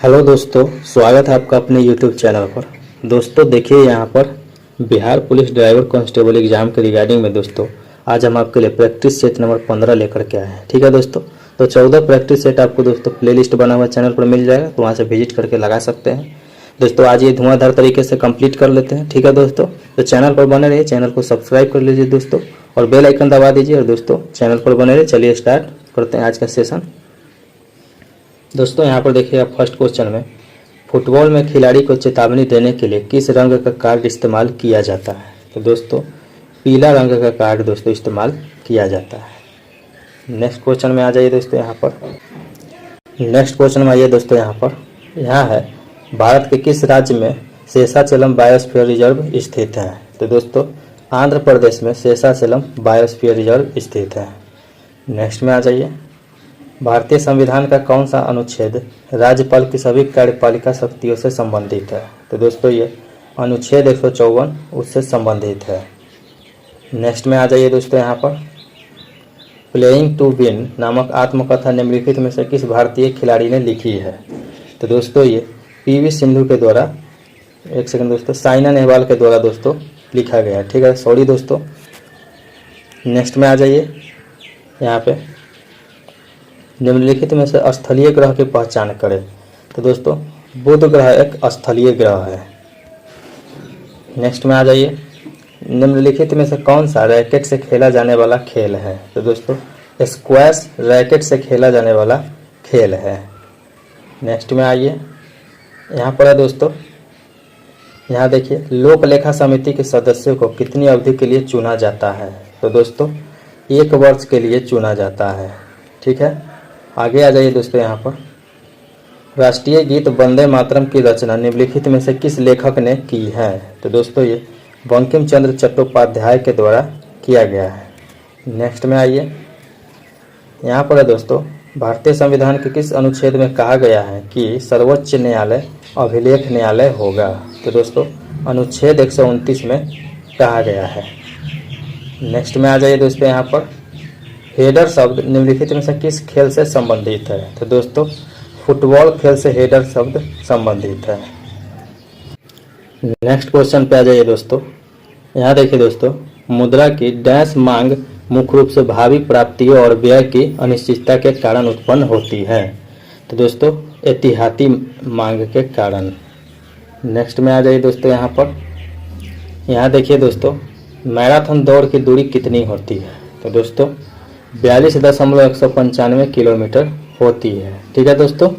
Hello दोस्तों, स्वागत है आपका अपने यूट्यूब चैनल पर। दोस्तों देखिए, यहाँ पर Bihar police driver constable exam के रिगार्डिंग में दोस्तों आज हम आपके लिए प्रैक्टिस सेट नंबर 15 लेकर के आए हैं। ठीक है दोस्तों, तो 14 प्रैक्टिस सेट आपको दोस्तों प्लेलिस्ट बना हुआ चैनल पर मिल जाएगा, तो वहाँ से विजिट करके लगा सकते हैं। दोस्तों आज ये धुआंधार तरीके से कंप्लीट कर लेते हैं। ठीक है दोस्तों, तो चैनल पर बने रहिए, चैनल को सब्सक्राइब कर लीजिए दोस्तों और बेल आइकन दबा दीजिए। और दोस्तों चैनल पर बने रहिए। चलिए स्टार्ट करते हैं आज का सेशन। दोस्तों यहाँ पर देखिए, आप फर्स्ट क्वेश्चन में फुटबॉल में खिलाड़ी को चेतावनी देने के लिए किस रंग का कार्ड इस्तेमाल किया जाता है? तो दोस्तों पीला रंग का कार्ड दोस्तों इस्तेमाल किया जाता है। नेक्स्ट क्वेश्चन में आ जाइए दोस्तों। यहाँ पर यहाँ है, भारत के किस राज्य में शेषाचलम बायोस्फीयर रिजर्व स्थित है? तो दोस्तों आंध्र प्रदेश में शेषाचलम बायोस्फीयर रिजर्व स्थित है। नेक्स्ट में आ जाइए, भारतीय संविधान का कौन सा अनुच्छेद राज्यपाल की सभी कार्यपालिका शक्तियों से संबंधित है? तो दोस्तों ये अनुच्छेद 154 उससे संबंधित है। नेक्स्ट में आ जाइए दोस्तों। यहाँ पर प्लेइंग टू विन नामक आत्मकथा निम्नलिखित में से किस भारतीय खिलाड़ी ने लिखी है? तो दोस्तों ये पीवी सिंधु के द्वारा, एक सेकंड दोस्तों, साइना नेहवाल के द्वारा दोस्तों लिखा गया। ठीक है, सॉरी दोस्तों। नेक्स्ट में आ जाइए, यहाँ पे निम्नलिखित में से स्थलीय ग्रह की पहचान करें। तो दोस्तों बुध ग्रह एक स्थलीय ग्रह है। नेक्स्ट में आ जाइए, निम्नलिखित में से कौन सा रैकेट से खेला जाने वाला खेल है? तो दोस्तों स्क्वैश रैकेट से खेला जाने वाला खेल है। नेक्स्ट में आइए, यहाँ पर है दोस्तों, यहाँ देखिए, लोक लेखा समिति के सदस्यों को कितनी अवधि के लिए चुना जाता है? तो दोस्तों 1 वर्ष के लिए चुना जाता है। ठीक है, आगे आ जाइए दोस्तों। यहाँ पर राष्ट्रीय गीत वंदे मातरम की रचना निम्नलिखित में से किस लेखक ने की है? तो दोस्तों ये बंकिम चंद्र चट्टोपाध्याय के द्वारा किया गया है। नेक्स्ट में आइए, यहाँ पर है दोस्तों, भारतीय संविधान के किस अनुच्छेद में कहा गया है कि सर्वोच्च न्यायालय अभिलेख न्यायालय होगा? तो दोस्तों अनुच्छेद 129 में कहा गया है। नेक्स्ट में आ जाइए दोस्तों। यहाँ पर हेडर शब्द निम्नलिखित में से किस खेल से संबंधित है? तो दोस्तों फुटबॉल खेल से हेडर शब्द संबंधित है। नेक्स्ट क्वेश्चन पे आ जाइए दोस्तों। यहाँ देखिए दोस्तों, मुद्रा की डैश मांग मुख्य रूप से भावी प्राप्तियों और व्यय की अनिश्चितता के कारण उत्पन्न होती है? तो दोस्तों एहतियाती मांग के कारण। नेक्स्ट में आ जाइए दोस्तों। यहाँ देखिए दोस्तों, मैराथन दौड़ की दूरी कितनी होती है? तो दोस्तों 42.195 किलोमीटर होती है। ठीक है दोस्तों,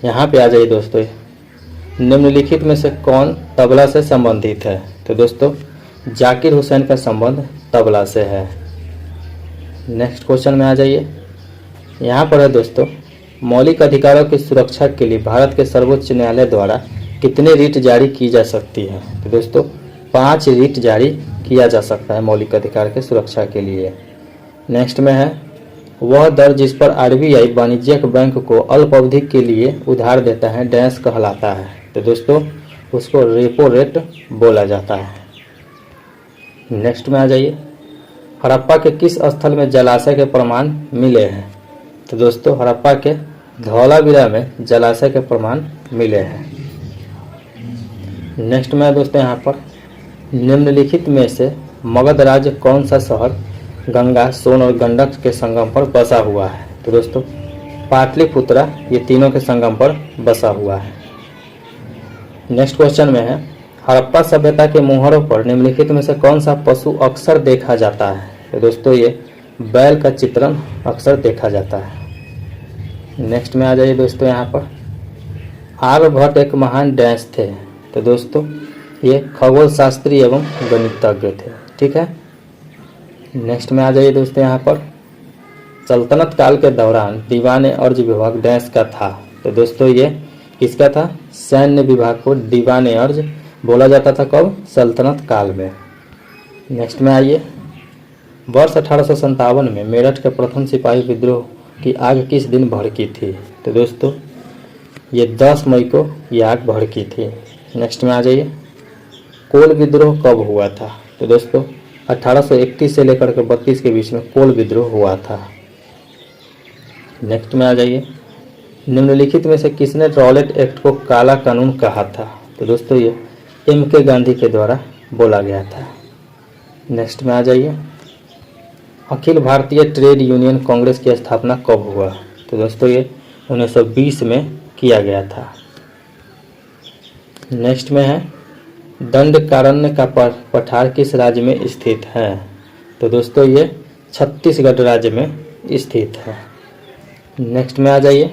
यहाँ पे आ जाइए दोस्तों, निम्नलिखित में से कौन तबला से संबंधित है? तो दोस्तों जाकिर हुसैन का संबंध तबला से है। नेक्स्ट क्वेश्चन में आ जाइए। यहाँ पर है दोस्तों, मौलिक अधिकारों की सुरक्षा के लिए भारत के सर्वोच्च न्यायालय द्वारा कितने रिट जारी की जा सकती है? तो दोस्तों 5 रिट जारी किया जा सकता है मौलिक अधिकार के सुरक्षा के लिए। नेक्स्ट में है, वह दर जिस पर आरबीआई वाणिज्यिक बैंक को अल्प अवधि के लिए उधार देता है डैश कहलाता है? तो दोस्तों उसको रेपो रेट बोला जाता है। नेक्स्ट में आ जाइए, हड़प्पा के किस स्थल में जलाशय के प्रमाण मिले हैं? तो दोस्तों हड़प्पा के धौलावीरा में जलाशय के प्रमाण मिले हैं। नेक्स्ट में है दोस्तों, यहाँ पर निम्नलिखित में से मगध राज्य कौन सा शहर गंगा, सोन और गंडक के संगम पर बसा हुआ है? तो दोस्तों पाटलिपुत्रा ये तीनों के संगम पर बसा हुआ है। नेक्स्ट क्वेश्चन में है, हड़प्पा सभ्यता के मुहरों पर निम्नलिखित में से कौन सा पशु अक्सर देखा जाता है? तो दोस्तों ये बैल का चित्रण अक्सर देखा जाता है। नेक्स्ट में आ जाइए दोस्तों। यहाँ पर आर्यभट्ट एक महान डैश थे? तो दोस्तों ये खगोल शास्त्री एवं गणितज्ञ थे। ठीक है, नेक्स्ट में आ जाइए दोस्तों। यहाँ पर सल्तनत काल के दौरान दीवान अर्ज विभाग डैश का था? तो दोस्तों ये किसका था? सैन्य विभाग को दीवान अर्ज बोला जाता था। कब? सल्तनत काल में। नेक्स्ट में आइए, वर्ष 1857 में मेरठ के प्रथम सिपाही विद्रोह की आग किस दिन भड़की थी? तो दोस्तों ये 10 मई को यह आग भड़की थी। नेक्स्ट में आ जाइए, कोल विद्रोह कब हुआ था? तो दोस्तों 1831 से लेकर के 32 के बीच में कोल विद्रोह हुआ था। नेक्स्ट में आ जाइए, निम्नलिखित में से किसने रॉलेट एक्ट को काला कानून कहा था? तो दोस्तों ये M.K. गांधी के द्वारा बोला गया था। नेक्स्ट में आ जाइए, अखिल भारतीय ट्रेड यूनियन कांग्रेस की स्थापना कब हुआ? तो दोस्तों ये 1920 में किया गया था। नेक्स्ट में है, दंडकारण्य का पठार किस राज्य में स्थित है? तो दोस्तों ये छत्तीसगढ़ राज्य में स्थित है। नेक्स्ट में आ जाइए,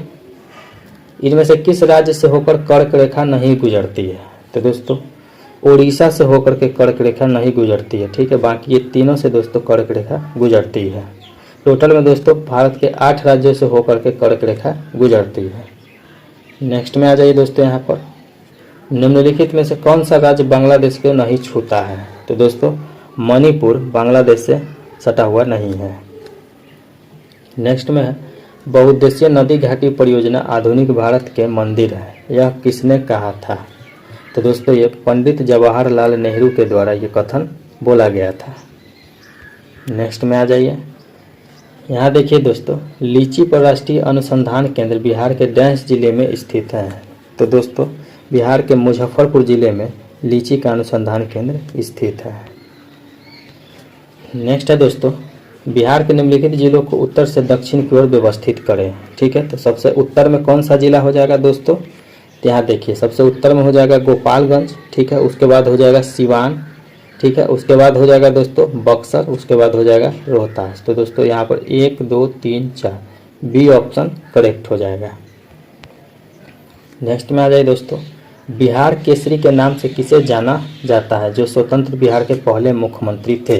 इनमें से किस राज्य से होकर कर्क रेखा नहीं गुजरती है? तो दोस्तों उड़ीसा से होकर के कर्क रेखा नहीं गुजरती है, ठीक है। बाकी ये तीनों से दोस्तों कर्क रेखा गुजरती है। टोटल में दोस्तों भारत के 8 राज्यों से होकर के कर्क रेखा गुजरती है। नेक्स्ट में आ जाइए दोस्तों, यहाँ पर निम्नलिखित में से कौन सा राज्य बांग्लादेश को नहीं छूता है? तो दोस्तों मणिपुर बांग्लादेश से सटा हुआ नहीं है। नेक्स्ट में है, बहुउद्देशीय नदी घाटी परियोजना आधुनिक भारत के मंदिर है, यह किसने कहा था? तो दोस्तों ये पंडित जवाहरलाल नेहरू के द्वारा ये कथन बोला गया था। नेक्स्ट में आ जाइए, यहाँ देखिए दोस्तों, लीची पर राष्ट्रीय अनुसंधान केंद्र बिहार के डैश जिले में स्थित है? तो दोस्तों बिहार के मुजफ्फरपुर जिले में लीची का अनुसंधान केंद्र स्थित है। नेक्स्ट है दोस्तों, बिहार के निम्नलिखित जिलों को उत्तर से दक्षिण की ओर व्यवस्थित करें, ठीक है। तो सबसे उत्तर में कौन सा जिला हो जाएगा दोस्तों? तो यहाँ देखिए, सबसे उत्तर में हो जाएगा गोपालगंज, ठीक है। उसके बाद हो जाएगा सिवान, ठीक है। उसके बाद हो जाएगा दोस्तों बक्सर, उसके बाद हो जाएगा रोहतास। तो दोस्तों यहाँ पर 1 2 3 4 बी ऑप्शन करेक्ट हो जाएगा। नेक्स्ट में आ जाए दोस्तों, बिहार केसरी के नाम से किसे जाना जाता है जो स्वतंत्र बिहार के पहले मुख्यमंत्री थे?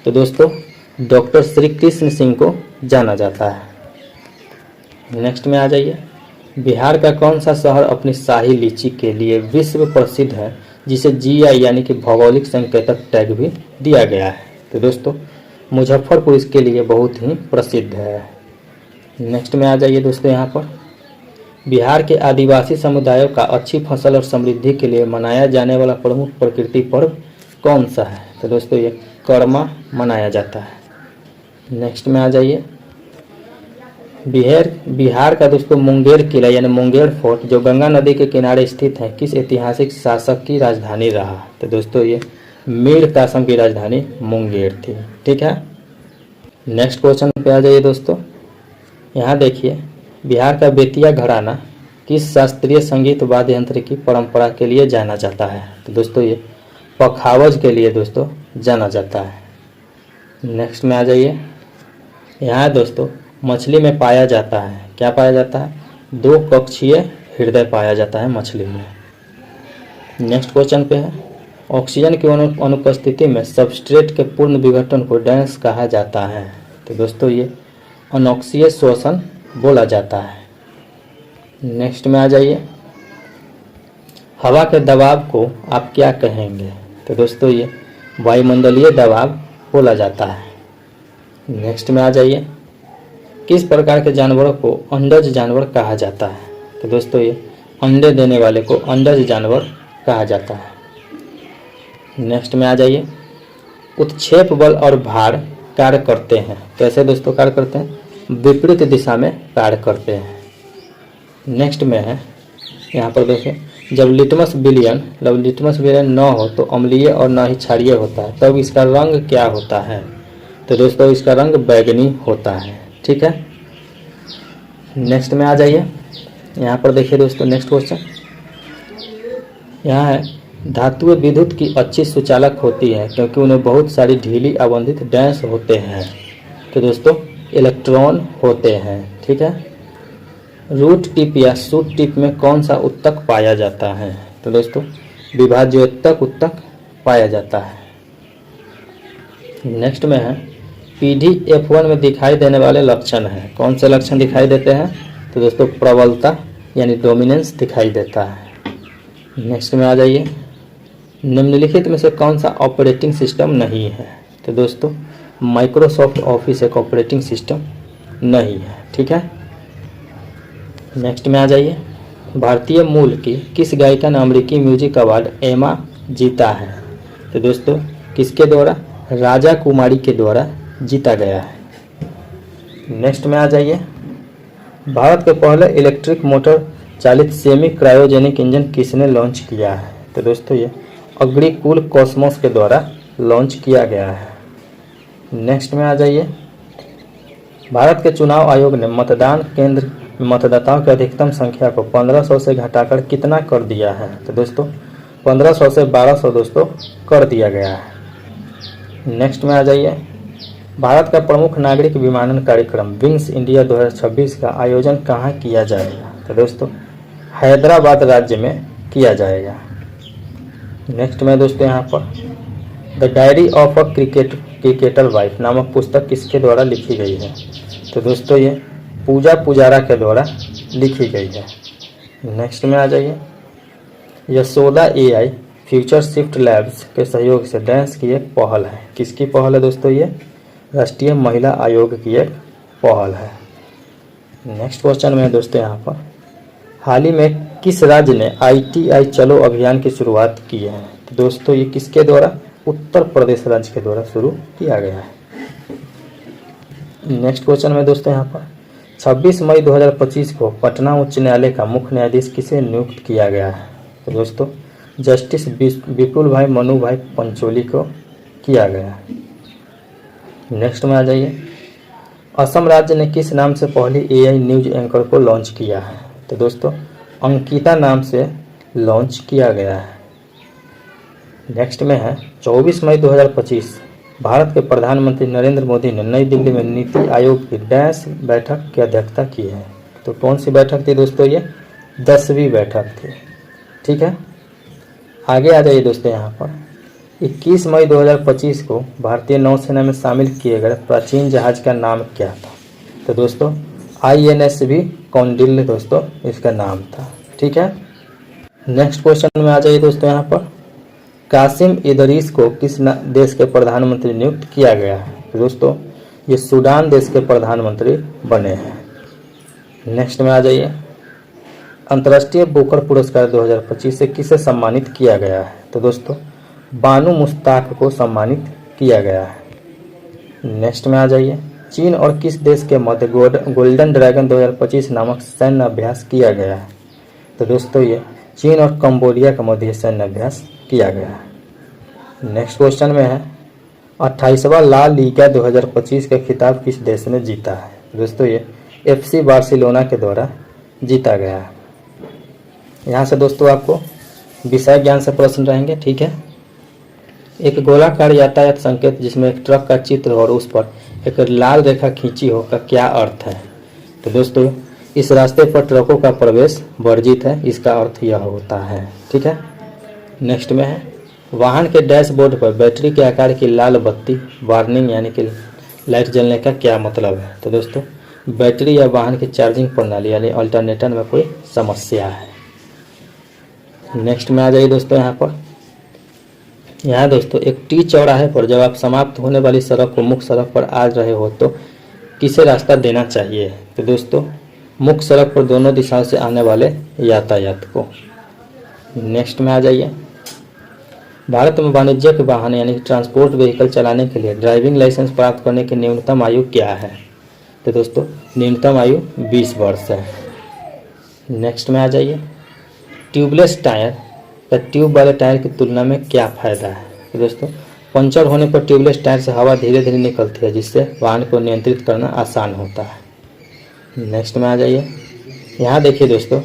तो दोस्तों डॉक्टर श्री कृष्ण सिंह को जाना जाता है। नेक्स्ट में आ जाइए, बिहार का कौन सा शहर अपनी शाही लीची के लिए विश्व प्रसिद्ध है जिसे GI यानी कि भौगोलिक संकेतक टैग भी दिया गया है? तो दोस्तों मुजफ्फरपुर इसके लिए बहुत ही प्रसिद्ध है। नेक्स्ट में आ जाइए दोस्तों, यहाँ पर बिहार के आदिवासी समुदायों का अच्छी फसल और समृद्धि के लिए मनाया जाने वाला प्रमुख प्रकृति पर्व कौन सा है? तो दोस्तों ये कर्मा मनाया जाता है। नेक्स्ट में आ जाइए, बिहार का दोस्तों मुंगेर किला यानी मुंगेर फोर्ट जो गंगा नदी के किनारे स्थित है किस ऐतिहासिक शासक की राजधानी रहा? तो दोस्तों ये मीर कासम की राजधानी मुंगेर थी, ठीक है। नेक्स्ट क्वेश्चन पे आ जाइए दोस्तों, यहाँ देखिए, बिहार का बेतिया घराना किस शास्त्रीय संगीत वाद्य यंत्र की परंपरा के लिए जाना जाता है? तो दोस्तों ये पखावज के लिए दोस्तों जाना जाता है। नेक्स्ट में आ जाइए, यहाँ दोस्तों मछली में पाया जाता है, क्या पाया जाता है? 2 कक्षीय हृदय पाया जाता है मछली में। नेक्स्ट क्वेश्चन पे है, ऑक्सीजन की अनुपस्थिति में सबस्ट्रेट के पूर्ण विघटन को डैश कहा जाता है? तो दोस्तों ये अनॉक्सीय श्वसन बोला जाता है। नेक्स्ट में आ जाइए, हवा के दबाव को आप क्या कहेंगे? तो दोस्तों ये वायुमंडलीय दबाव बोला जाता है। नेक्स्ट में आ जाइए, किस प्रकार के जानवरों को अंडज जानवर कहा जाता है? तो दोस्तों ये अंडे देने वाले को अंडज जानवर कहा जाता है। नेक्स्ट में आ जाइए, उत्क्षेप बल और भार कार्य करते हैं, कैसे दोस्तों कार्य करते हैं? विपरीत दिशा में कार्य करते हैं। नेक्स्ट में है, यहाँ पर देखिए, जब लिटमस विलयन न हो तो अम्लीय और न ही क्षारीय होता है, तब इसका रंग क्या होता है? तो दोस्तों इसका रंग बैगनी होता है, ठीक है। नेक्स्ट में आ जाइए, यहाँ पर देखिए दोस्तों नेक्स्ट क्वेश्चन, यहाँ है, धातुएं विद्युत की अच्छी सुचालक होती है क्योंकि उन्हें बहुत सारी ढीली अवंधित डैश होते हैं। तो दोस्तों इलेक्ट्रॉन होते हैं, ठीक है। रूट टिप या शूट टिप में कौन सा उत्तक पाया जाता है? तो दोस्तों विभाज्योत्तक उत्तक पाया जाता है। नेक्स्ट में है, PDF1 में दिखाई देने वाले लक्षण हैं, कौन से लक्षण दिखाई देते हैं? तो दोस्तों प्रबलता यानी डोमिनेंस दिखाई देता है। नेक्स्ट में आ जाइए, निम्नलिखित में से कौन सा ऑपरेटिंग सिस्टम नहीं है? तो दोस्तों माइक्रोसॉफ्ट ऑफिस एक ऑपरेटिंग सिस्टम नहीं है, ठीक है। नेक्स्ट में आ जाइए, भारतीय मूल की किस गायिका ने अमेरिकी म्यूजिक अवार्ड एमा जीता है? तो दोस्तों किसके द्वारा? राजा कुमारी के द्वारा जीता गया है। नेक्स्ट में आ जाइए, भारत के पहले इलेक्ट्रिक मोटर चालित सेमी क्रायोजेनिक इंजन किसने लॉन्च किया है? तो दोस्तों ये अग्निकुल कॉस्मोस के द्वारा लॉन्च किया गया है। नेक्स्ट में आ जाइए, भारत के चुनाव आयोग ने मतदान केंद्र में मतदाताओं की अधिकतम संख्या को 1500 से घटाकर कितना कर दिया है? तो दोस्तों 1500 से 1200 दोस्तों कर दिया गया है। नेक्स्ट में आ जाइए, भारत का प्रमुख नागरिक विमानन कार्यक्रम विंग्स इंडिया 2026 का आयोजन कहाँ किया जाएगा? तो दोस्तों हैदराबाद राज्य में किया जाएगा। नेक्स्ट में दोस्तों यहाँ पर the diary of a cricketer wife नामक पुस्तक किसके द्वारा लिखी गई है? तो दोस्तों ये पूजा पुजारा के द्वारा लिखी गई है। नेक्स्ट में आ जाइए, Yashoda AI future shift labs के सहयोग से डांस की एक पहल है। किसकी पहल है दोस्तों? ये राष्ट्रीय महिला आयोग की एक पहल है। नेक्स्ट क्वेश्चन में दोस्तों यहाँ पर हाल ही में किस राज्य ने ITI चलो अभियान की शुरुआत की है? तो दोस्तों ये किसके द्वारा? उत्तर प्रदेश राज्य के द्वारा शुरू किया गया है। नेक्स्ट क्वेश्चन में दोस्तों यहाँ पर 26 मई 2025 को पटना उच्च न्यायालय का मुख्य न्यायाधीश किसे नियुक्त किया गया है? तो दोस्तों जस्टिस विपुल भाई मनु भाई पंचोली को किया गया है। नेक्स्ट में आ जाइए, असम राज्य ने किस नाम से पहली AI न्यूज एंकर को लॉन्च किया है? तो दोस्तों अंकिता नाम से लॉन्च किया गया है। नेक्स्ट में है 24 मई 2025 भारत के प्रधानमंत्री नरेंद्र मोदी ने नई दिल्ली में नीति आयोग की डैश बैठक की अध्यक्षता की है। तो कौन सी बैठक थी दोस्तों? ये 10वीं बैठक थी। ठीक है, आगे आ जाइए दोस्तों यहाँ पर 21 मई 2025 को भारतीय नौसेना में शामिल किए गए प्राचीन जहाज का नाम क्या था? तो दोस्तों INSV कौंडिल्य दोस्तों इसका नाम था। ठीक है, नेक्स्ट क्वेश्चन में आ जाइए दोस्तों यहाँ पर कासिम इदरीस को किस देश के प्रधानमंत्री नियुक्त किया गया है? तो दोस्तों ये सूडान देश के प्रधानमंत्री बने हैं। नेक्स्ट में आ जाइए, अंतर्राष्ट्रीय बुकर पुरस्कार 2025 से किसे सम्मानित किया गया है? तो दोस्तों बानू मुश्ताक को सम्मानित किया गया है। नेक्स्ट में आ जाइए, चीन और किस देश के मध्य गोल्डन ड्रैगन 2025 नामक सैन्य अभ्यास किया गया है? तो दोस्तों ये चीन और कंबोडिया के मध्य सैन्य अभ्यास किया गया है। नेक्स्ट क्वेश्चन में है 28वां ला लीगा 2025 का खिताब किस देश ने जीता है? दोस्तों ये FC बार्सिलोना के द्वारा जीता गया है। यहाँ से दोस्तों आपको विषय ज्ञान से प्रश्न रहेंगे। ठीक है, एक गोलाकार यातायात संकेत जिसमें एक ट्रक का चित्र और उस पर एक लाल रेखा खींची हो का क्या अर्थ है? तो दोस्तों इस रास्ते पर ट्रकों का प्रवेश वर्जित है, इसका अर्थ यह होता है। ठीक है, नेक्स्ट में है वाहन के डैशबोर्ड पर बैटरी के आकार की लाल बत्ती वार्निंग यानी कि लाइट जलने का क्या मतलब है? तो दोस्तों बैटरी या वाहन की चार्जिंग प्रणाली यानी अल्टरनेटर में कोई समस्या है। नेक्स्ट में आ जाइए दोस्तों यहाँ दोस्तों एक T चौराहे पर जब आप समाप्त होने वाली सड़क को मुख्य सड़क पर आ रहे हो तो किसे रास्ता देना चाहिए? तो दोस्तों मुख्य सड़क पर दोनों दिशाओं से आने वाले यातायात को। नेक्स्ट में आ जाइए, भारत में वाणिज्यिक वाहन यानी ट्रांसपोर्ट व्हीकल चलाने के लिए ड्राइविंग लाइसेंस प्राप्त करने की न्यूनतम आयु क्या है? तो दोस्तों न्यूनतम आयु 20 वर्ष है। नेक्स्ट में आ जाइए, ट्यूबलेस टायर या ट्यूब वाले टायर की तुलना में क्या फ़ायदा है? तो दोस्तों पंचर होने पर ट्यूबलेस टायर से हवा धीरे धीरे निकलती है जिससे वाहन को नियंत्रित करना आसान होता है। नेक्स्ट में आ जाइए, यहाँ देखिए दोस्तों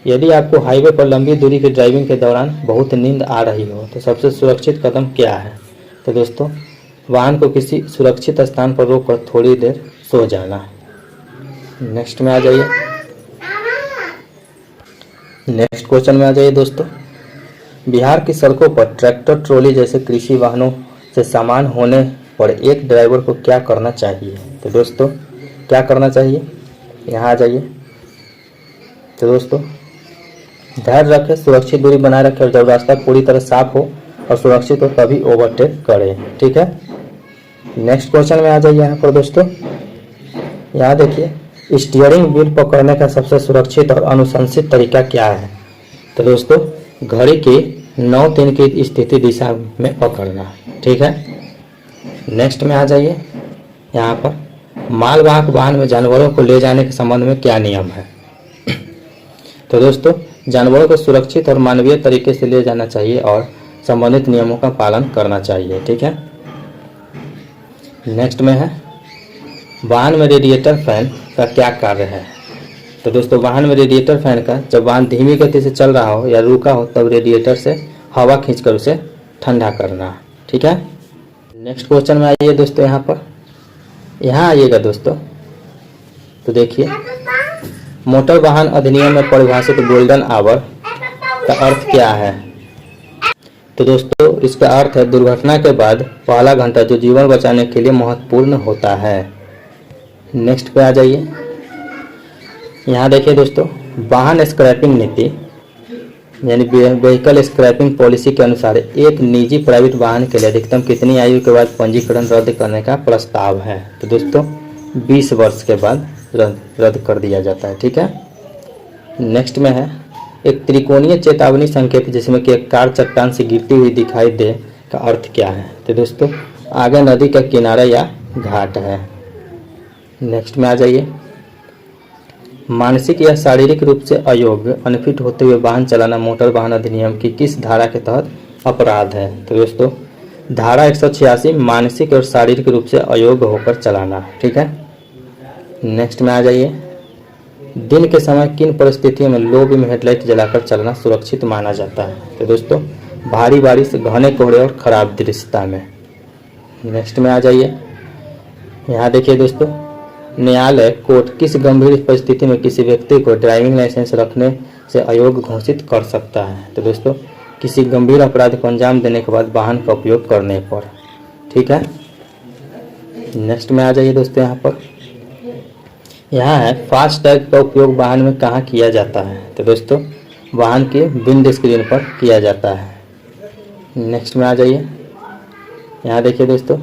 यदि आपको हाईवे पर लंबी दूरी की ड्राइविंग के दौरान बहुत नींद आ रही हो तो सबसे सुरक्षित कदम क्या है? तो दोस्तों वाहन को किसी सुरक्षित स्थान पर रोककर थोड़ी देर सो जाना। नेक्स्ट में आ जाइए, नेक्स्ट क्वेश्चन में आ जाइए दोस्तों, बिहार की सड़कों पर ट्रैक्टर ट्रॉली जैसे कृषि वाहनों से सामान होने पर एक ड्राइवर को क्या करना चाहिए? तो दोस्तों क्या करना चाहिए? यहाँ आ जाइए, तो दोस्तों धैर्य रखें, सुरक्षित दूरी बनाए रखें और जब रास्ता पूरी तरह साफ हो और सुरक्षित हो तभी ओवरटेक करें। ठीक है, नेक्स्ट क्वेश्चन में आ जाइए यहाँ पर दोस्तों, यहाँ देखिए स्टीयरिंग व्हील पकड़ने का सबसे सुरक्षित और अनुशंसित तरीका क्या है? तो दोस्तों घड़ी की 9-3 की स्थिति दिशा में पकड़ना। ठीक है, नेक्स्ट में आ जाइए, यहाँ पर मालवाहक वाहन में जानवरों को ले जाने के संबंध में क्या नियम है? तो दोस्तों, जानवरों को सुरक्षित और मानवीय तरीके से ले जाना चाहिए और संबंधित नियमों का पालन करना चाहिए। ठीक है। नेक्स्ट में है, वाहन में रेडिएटर फैन का क्या कार्य है? तो दोस्तों, वाहन में रेडिएटर फैन का, जब वाहन धीमी गति से चल रहा हो या रुका हो तब रेडिएटर से हवा खींचकर उसे ठंडा करना। ठीक है। नेक्स्ट क्वेश्चन में आइए दोस्तों, यहाँ आइएगा दोस्तों। तो देखिए, मोटर वाहन अधिनियम में परिभाषित गोल्डन आवर का अर्थ क्या है? तो दोस्तों, इसका अर्थ है दुर्घटना के बाद पहला घंटा जो जीवन बचाने के लिए महत्वपूर्ण होता है। नेक्स्ट पे आ जाइए। यहाँ देखिए दोस्तों, वाहन स्क्रैपिंग नीति यानी व्हीकल स्क्रैपिंग पॉलिसी के अनुसार एक निजी प्राइवेट वाहन के लिए अधिकतम कितनी आयु के बाद पंजीकरण रद्द करने का प्रस्ताव है? तो दोस्तों, 20 वर्ष के बाद रद्द कर दिया जाता है। ठीक है। नेक्स्ट में है, एक त्रिकोणीय चेतावनी संकेत जिसमें कि एक कार चट्टान से गिरती हुई दिखाई दे का अर्थ क्या है? तो दोस्तों, आगे नदी का किनारा या घाट है। नेक्स्ट में आ जाइए, मानसिक या शारीरिक रूप से अयोग्य अनफिट होते हुए वाहन चलाना मोटर वाहन अधिनियम की किस धारा के तहत अपराध है? तो दोस्तों, धारा 186 मानसिक और शारीरिक रूप से अयोग्य होकर चलाना। ठीक है। नेक्स्ट में आ जाइए, दिन के समय किन परिस्थितियों में लो बीम हेडलाइट जलाकर चलना सुरक्षित माना जाता है? तो दोस्तों, भारी बारिश, घने कोहरे और खराब दृश्यता में। नेक्स्ट में आ जाइए, यहाँ देखिए दोस्तों, न्यायालय कोर्ट किस गंभीर परिस्थिति में किसी व्यक्ति को ड्राइविंग लाइसेंस रखने से अयोग्य घोषित कर सकता है? तो दोस्तों, किसी गंभीर अपराध को अंजाम देने के बाद वाहन का उपयोग करने पर। ठीक है। नेक्स्ट में आ जाइए दोस्तों, यहाँ है फास्ट टैग का उपयोग वाहन में कहाँ किया जाता है? तो दोस्तों, वाहन के विंड स्क्रीन पर किया जाता है। नेक्स्ट में आ जाइए, यहाँ देखिए दोस्तों,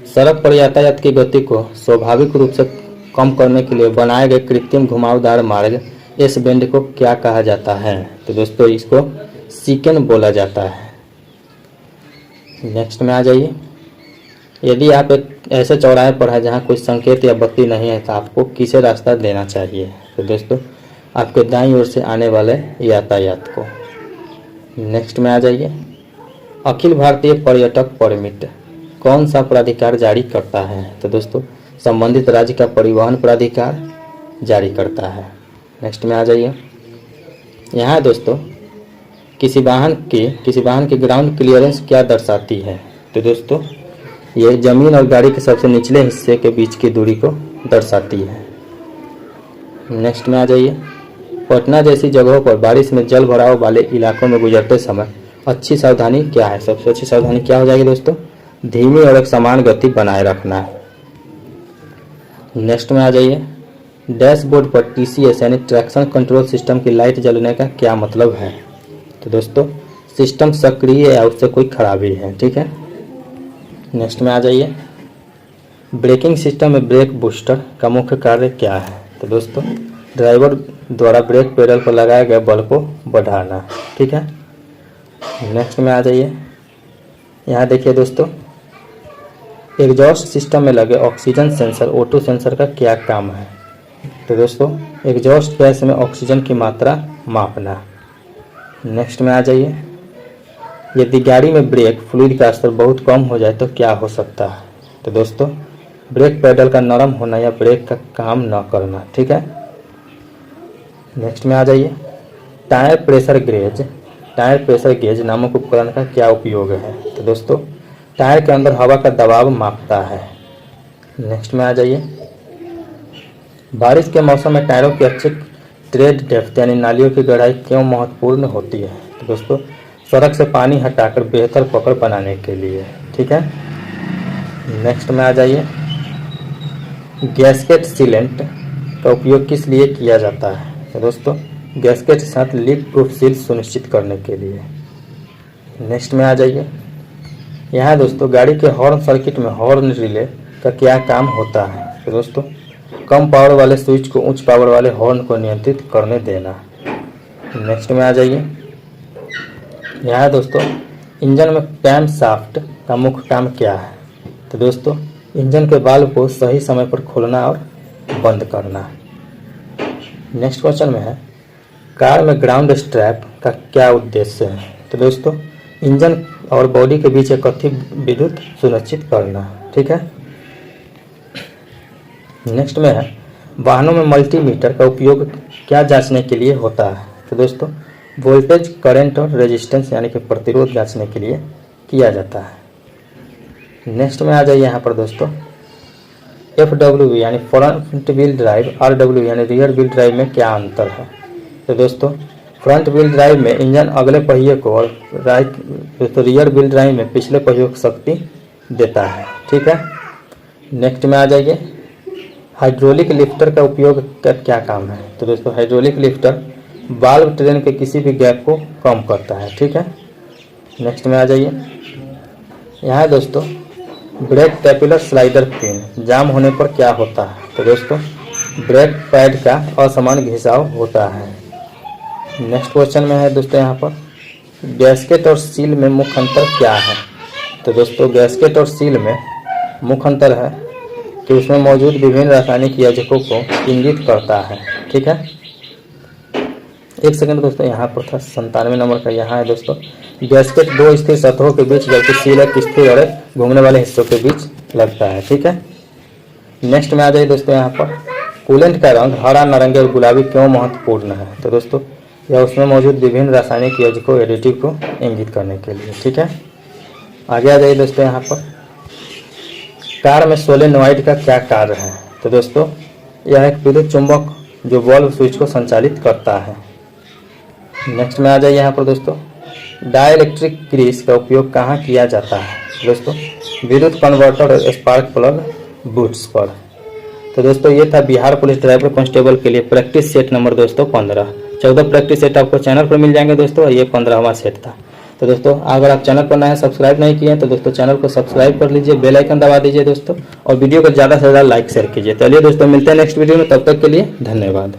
सड़क पर यातायात की गति को स्वाभाविक रूप से कम करने के लिए बनाए गए कृत्रिम घुमावदार मार्ग इस बेंड को क्या कहा जाता है? तो दोस्तों, इसको सीकेन बोला जाता है। नेक्स्ट में आ जाइए, यदि आप एक ऐसे चौराहे पर है जहाँ कोई संकेत या बत्ती नहीं है तो आपको किसे रास्ता देना चाहिए? तो दोस्तों, आपके दाईं ओर से आने वाले यातायात को। नेक्स्ट में आ जाइए, अखिल भारतीय पर्यटक परमिट कौन सा प्राधिकार जारी करता है? तो दोस्तों, संबंधित राज्य का परिवहन प्राधिकार जारी करता है। नेक्स्ट में आ जाइए, यहाँ दोस्तों, किसी वाहन की ग्राउंड क्लियरेंस क्या दर्शाती है? तो दोस्तों, ये जमीन और गाड़ी के सबसे निचले हिस्से के बीच की दूरी को दर्शाती है। नेक्स्ट में आ जाइए, पटना जैसी जगहों पर बारिश में जल भराव वाले इलाकों में गुजरते समय अच्छी सावधानी क्या है? सबसे अच्छी सावधानी क्या हो जाएगी दोस्तों? धीमी और एक समान गति बनाए रखना है। नेक्स्ट में आ जाइए, डैशबोर्ड पर TCS यानी ट्रैक्शन कंट्रोल सिस्टम की लाइट जलने का क्या मतलब है? तो दोस्तों, सिस्टम सक्रिय या उससे कोई खराबी है। ठीक है। नेक्स्ट में आ जाइए, ब्रेकिंग सिस्टम में ब्रेक बूस्टर का मुख्य कार्य क्या है? तो दोस्तों, ड्राइवर द्वारा ब्रेक पेडल पर लगाए गए बल को बढ़ाना। ठीक है। नेक्स्ट में आ जाइए, यहाँ देखिए दोस्तों, एग्जॉस्ट सिस्टम में लगे ऑक्सीजन सेंसर ऑटो सेंसर का क्या काम है? तो दोस्तों, एग्जॉस्ट गैस में ऑक्सीजन की मात्रा मापना। नेक्स्ट में आ जाइए, यदि गाड़ी में ब्रेक फ्लूइड का स्तर बहुत कम हो जाए तो क्या हो सकता है? तो दोस्तों, ब्रेक पैडल का नरम होना या ब्रेक का काम न करना। ठीक है। नेक्स्ट में आ जाइए, टायर प्रेशर गेज नामक उपकरण का क्या उपयोग है? तो दोस्तों, टायर के अंदर हवा का दबाव मापता है। नेक्स्ट में आ जाइए, बारिश के मौसम में टायरों की अच्छी ट्रेड डेप्थ यानी नालियों की गहराई क्यों महत्वपूर्ण होती है? तो दोस्तों, सड़क से पानी हटाकर बेहतर पकड़ बनाने के लिए। ठीक है। नेक्स्ट में आ जाइए, गैस्केट सीलेंट का उपयोग किस लिए किया जाता है? तो दोस्तों, गैस्केट के साथ लीक प्रूफ सील सुनिश्चित करने के लिए। नेक्स्ट में आ जाइए, यहाँ दोस्तों, गाड़ी के हॉर्न सर्किट में हॉर्न रिले का क्या काम होता है? तो दोस्तों, कम पावर वाले स्विच को उच्च पावर वाले हॉर्न को नियंत्रित करने देना। नेक्स्ट में आ जाइए, यहाँ दोस्तों, इंजन में कैम शाफ्ट का मुख्य काम क्या है? तो दोस्तों, इंजन के वाल्व को सही समय पर खोलना और बंद करना। नेक्स्ट क्वेश्चन में है, कार में ग्राउंड स्ट्रैप का क्या उद्देश्य है? तो दोस्तों, इंजन और बॉडी के बीच एक कथित विद्युत सुनिश्चित करना। ठीक है। नेक्स्ट में है, वाहनों में मल्टीमीटर का उपयोग क्या जांचने के लिए होता है? तो दोस्तों, वोल्टेज, करंट और रेजिस्टेंस यानी कि प्रतिरोध जांचने के लिए किया जाता है। नेक्स्ट में आ जाइए यहाँ पर दोस्तों, FWD यानी फ्रंट व्हील ड्राइव, RW यानी रियर व्हील ड्राइव में क्या अंतर है? तो दोस्तों, फ्रंट व्हील ड्राइव में इंजन अगले पहिए को और रियर व्हील ड्राइव में पिछले पहिए को शक्ति देता है। ठीक है। नेक्स्ट में आ जाइए, हाइड्रोलिक लिफ्टर का उपयोग का क्या काम है? तो दोस्तों, हाइड्रोलिक लिफ्टर वाल्व ट्रेन के किसी भी गैप को कम करता है। ठीक है। नेक्स्ट में आ जाइए, यहाँ दोस्तों, ब्रेक टैपुलर स्लाइडर पिन जाम होने पर क्या होता है? तो दोस्तों, ब्रेक पैड का असमान घिसाव होता है। नेक्स्ट क्वेश्चन में है दोस्तों, यहाँ पर गैस्केट और सील में मुख्य अंतर क्या है? तो दोस्तों, गैस्केट और सील में मुख्य अंतर है कि उसमें मौजूद विभिन्न रासायनिक योजकों को इंगित करता है। ठीक है। एक सेकंड दोस्तों, यहाँ पर था 97 नंबर का। यहाँ है दोस्तों, गैस्केट दो स्थिर सतहों के बीच जबकि सील एक स्थिर और घूमने वाले हिस्सों के बीच लगता है। ठीक है। नेक्स्ट में आ जाइए दोस्तों, यहाँ पर कूलेंट का रंग हरा, नारंगी और गुलाबी क्यों महत्वपूर्ण है? तो दोस्तों, यह उसमें मौजूद विभिन्न रासायनिक योजकों, एडिटिव को इंगित करने के लिए। ठीक है। आगे आ जाइए दोस्तों, यहाँ पर कार में सोलेनॉइड का क्या कार्य है? तो दोस्तों, यह एक विद्युत चुंबक जो वाल्व स्विच को संचालित करता है। नेक्स्ट में आ जाइए यहाँ पर दोस्तों, डाइलेक्ट्रिक ग्रीस का उपयोग कहाँ किया जाता है? दोस्तों, विद्युत कन्वर्टर और स्पार्क प्लग बूट्स पर। तो दोस्तों, ये था बिहार पुलिस ड्राइवर कांस्टेबल के लिए प्रैक्टिस सेट नंबर दोस्तों 15। 14 प्रैक्टिस सेट आपको चैनल पर मिल जाएंगे दोस्तों, और ये 15वां सेट था। तो दोस्तों, अगर आप चैनल पर नए हैं, सब्सक्राइब नहीं किए हैं, तो दोस्तों चैनल को सब्सक्राइब कर लीजिए, बेल आइकन दबा दीजिए दोस्तों, और वीडियो को ज़्यादा से ज़्यादा लाइक शेयर कीजिए। चलिए दोस्तों, मिलते हैं नेक्स्ट वीडियो में, तब तक के लिए धन्यवाद।